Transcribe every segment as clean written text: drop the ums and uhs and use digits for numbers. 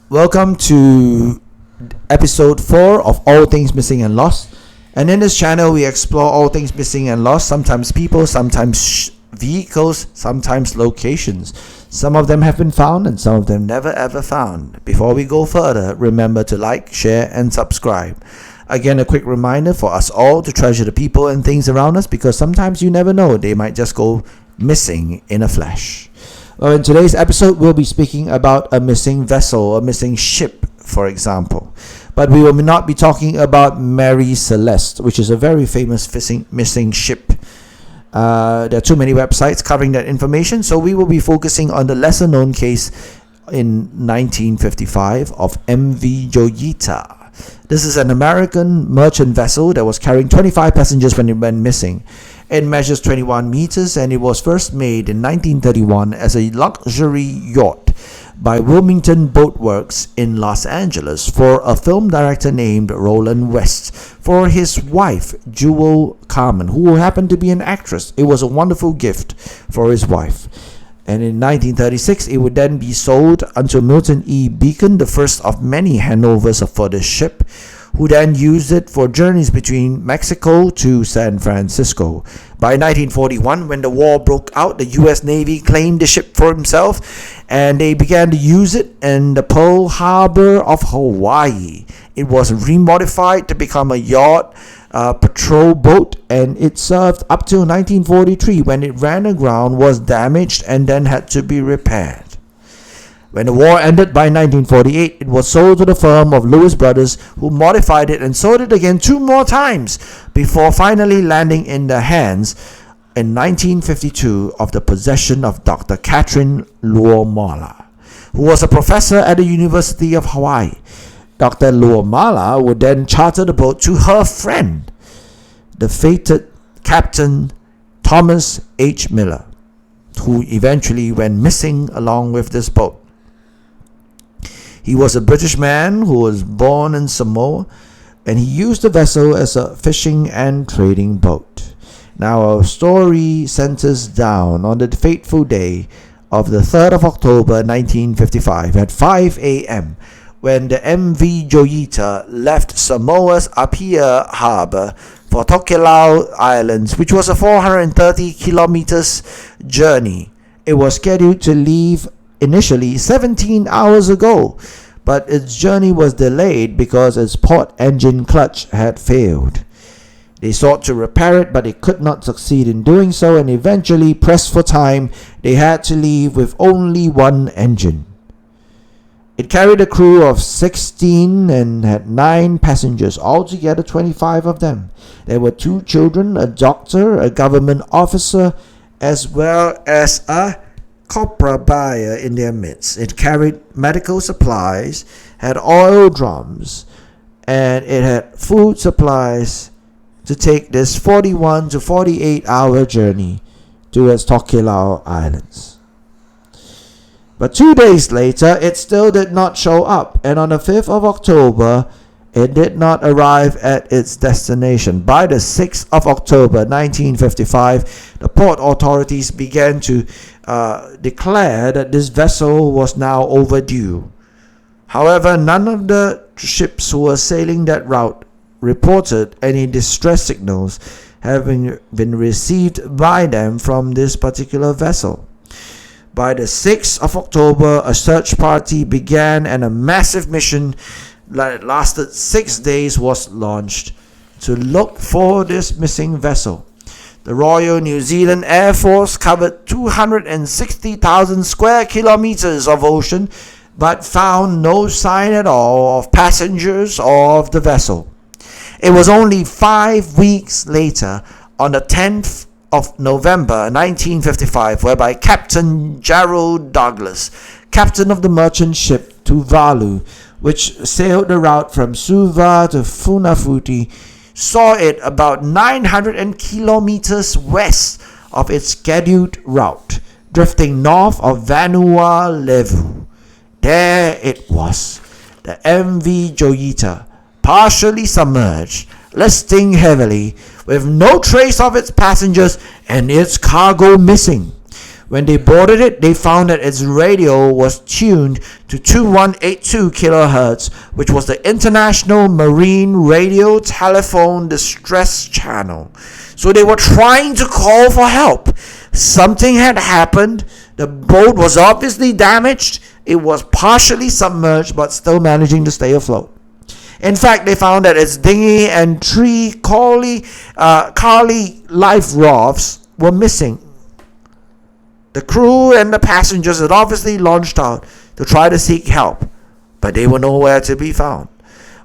Welcome to episode 4 of All Things Missing and Lost. And in this channel, we explore all things missing and lost, sometimes people, sometimes vehicles, sometimes locations. Some of them have been found and some of them never ever found. Before we go further, remember to like, share, and subscribe. Again, a quick reminder for us all to treasure the people and things around us because sometimes you never know, they might just go missing in a flash. Well, in today's episode, we'll be speaking about a missing vessel, a missing ship, for example. But we will not be talking about Mary Celeste, which is a very famous missing ship. There are too many websites covering that information, so we will be focusing on the lesser-known case in 1955 of MV Joyita. This is an American merchant vessel that was carrying 25 passengers when it went missing. It measures 21 meters and it was first made in 1931 as a luxury yacht by Wilmington Boat Works in Los Angeles for a film director named Roland West for his wife, Jewel Carmen, who happened to be an actress. It was a wonderful gift for his wife. And in 1936, it would then be sold unto Milton E. Beacon, the first of many handovers for the ship, who then used it for journeys between Mexico to San Francisco. By 1941, when the war broke out, the U.S. Navy claimed the ship for himself, and they began to use it in the Pearl Harbor of Hawaii. It was remodified to become a yacht, patrol boat, and it served up till 1943 when it ran aground, was damaged, and then had to be repaired. When the war ended by 1948, it was sold to the firm of Lewis Brothers, who modified it and sold it again 2 more times before finally landing in the hands in 1952 of the possession of Dr. Catherine Luomala, who was a professor at the University of Hawaii. Dr. Luomala would then charter the boat to her friend, the fated Captain Thomas H. Miller, who eventually went missing along with this boat. He was a British man who was born in Samoa, and he used the vessel as a fishing and trading boat. Now our story centers down on the fateful day of the 3rd of October 1955 at 5 a.m. when the MV Joyita left Samoa's Apia Harbor for Tokelau Islands, which was a 430 kilometers journey. It was scheduled to leave initially 17 hours ago, but its journey was delayed because its port engine clutch had failed. They sought to repair it, but they could not succeed in doing so, and eventually, pressed for time, they had to leave with only one engine. It carried a crew of 16 and had 9 passengers, altogether 25 of them. There were 2 children, a doctor, a government officer, as well as a copra buyer in their midst. It carried medical supplies, had oil drums, and it had food supplies to take this 41 to 48 hour journey towards Tokelau Islands. But 2 days later, it still did not show up, and on the 5th of October, it did not arrive at its destination. By the 6th of October 1955, the port authorities began to declare that this vessel was now overdue. However, none of the ships who were sailing that route reported any distress signals having been received by them from this particular vessel. By the 6th of October, a search party began and a massive mission that lasted 6 days was launched to look for this missing vessel. The Royal New Zealand Air Force covered 260,000 square kilometers of ocean but found no sign at all of passengers or of the vessel. It was only 5 weeks later, on the 10th of November 1955, whereby Captain Gerald Douglas, captain of the merchant ship Tuvalu, which sailed the route from Suva to Funafuti, saw it about 900 kilometers west of its scheduled route, drifting north of Vanua Levu. There it was, the MV Joyita, partially submerged, listing heavily, with no trace of its passengers and its cargo missing. When they boarded it, they found that its radio was tuned to 2182 kilohertz, which was the International Marine Radio Telephone Distress Channel. So they were trying to call for help. Something had happened. The boat was obviously damaged. It was partially submerged, but still managing to stay afloat. In fact, they found that its dinghy and 3 Carly life rafts were missing. The crew and the passengers had obviously launched out to try to seek help, but they were nowhere to be found.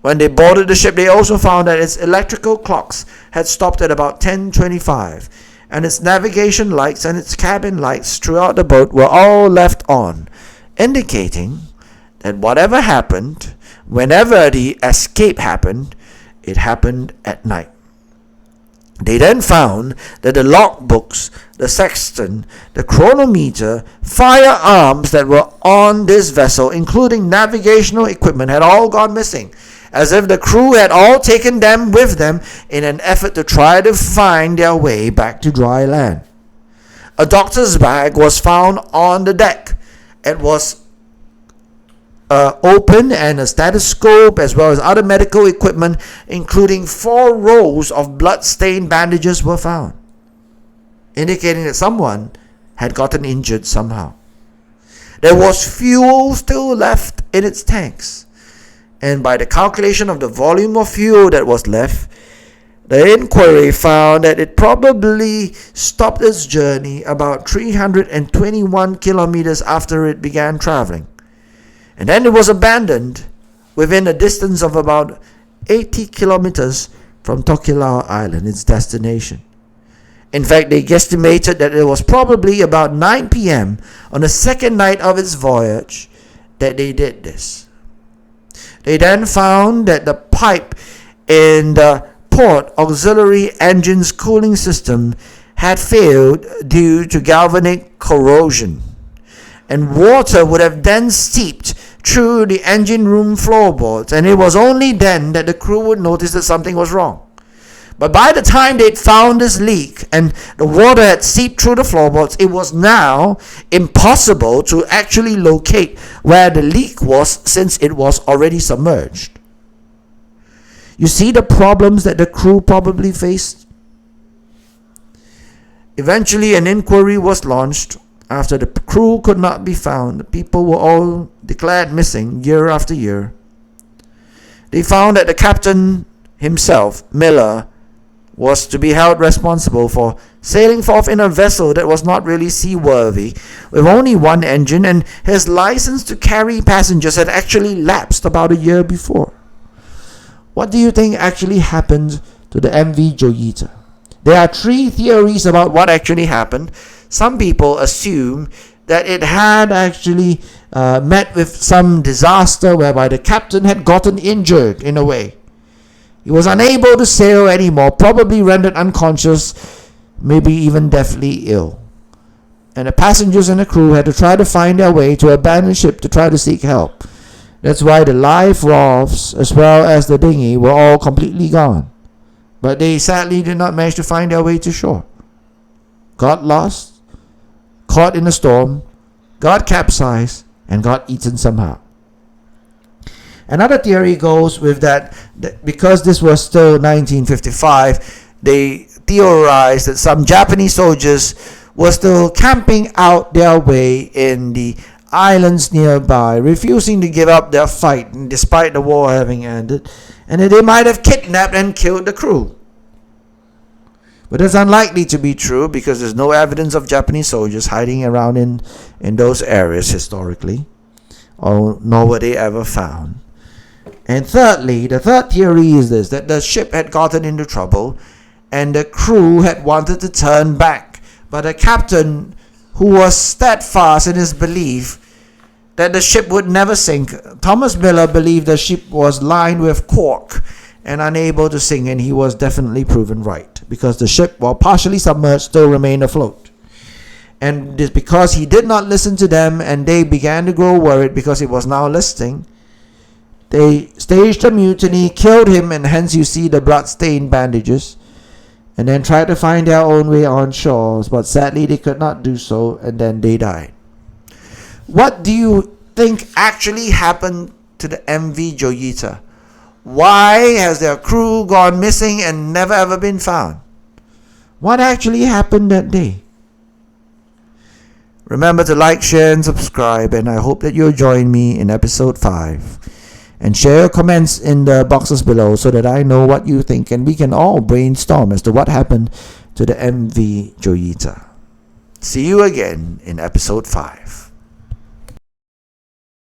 When they boarded the ship, they also found that its electrical clocks had stopped at about 10:25, and its navigation lights and its cabin lights throughout the boat were all left on, indicating that whatever happened, whenever the escape happened, it happened at night. They then found that the logbooks, the sextant, the chronometer, firearms that were on this vessel, including navigational equipment, had all gone missing, as if the crew had all taken them with them in an effort to try to find their way back to dry land. A doctor's bag was found on the deck. It was open, and a stethoscope as well as other medical equipment, including 4 rows of blood-stained bandages, were found, indicating that someone had gotten injured somehow. There was fuel still left in its tanks, and by the calculation of the volume of fuel that was left, the inquiry found that it probably stopped its journey about 321 kilometers after it began traveling. And then it was abandoned within a distance of about 80 kilometers from Tokelau Island, its destination. In fact, they guesstimated that it was probably about 9 p.m. on the second night of its voyage that they did this. They then found that the pipe in the port auxiliary engine's cooling system had failed due to galvanic corrosion, and water would have then seeped through the engine room floorboards, and it was only then that the crew would notice that something was wrong. But by the time they'd found this leak and the water had seeped through the floorboards, it was now impossible to actually locate where the leak was, since it was already submerged. You see the problems that the crew probably faced? Eventually, an inquiry was launched. After the crew could not be found, the people were all declared missing year after year. They found that the captain himself, Miller, was to be held responsible for sailing forth in a vessel that was not really seaworthy, with only 1 engine, and his license to carry passengers had actually lapsed about a year before. What do you think actually happened to the MV Joyita? There are 3 theories about what actually happened. Some people assume that it had actually met with some disaster whereby the captain had gotten injured in a way. He was unable to sail anymore, probably rendered unconscious, maybe even deathly ill. And the passengers and the crew had to try to find their way to abandon ship to try to seek help. That's why the life rafts as well as the dinghy were all completely gone. But they sadly did not manage to find their way to shore. Got lost, caught in a storm, got capsized, and got eaten somehow. Another theory goes with that because this was still 1955, they theorized that some Japanese soldiers were still camping out their way in the islands nearby, refusing to give up their fight despite the war having ended, and that they might have kidnapped and killed the crew. But it's unlikely to be true because there's no evidence of Japanese soldiers hiding around in those areas historically, or nor were they ever found. And thirdly, the third theory is this, that the ship had gotten into trouble and the crew had wanted to turn back, but the captain, who was steadfast in his belief that the ship would never sink, Thomas Miller believed the ship was lined with cork and unable to sink, and he was definitely proven right, because the ship, while partially submerged, still remained afloat. And this because he did not listen to them, and they began to grow worried because it was now listing. They staged a mutiny, killed him, and hence you see the blood-stained bandages. and then tried to find their own way on shores, but sadly they could not do so, and then they died. What do you think actually happened to the MV Joyita? Why has their crew gone missing and never ever been found? What actually happened that day? Remember to like, share, and subscribe, and I hope that you'll join me in episode 5. And share your comments in the boxes below so that I know what you think and we can all brainstorm as to what happened to the MV Joyita. See you again in episode 5.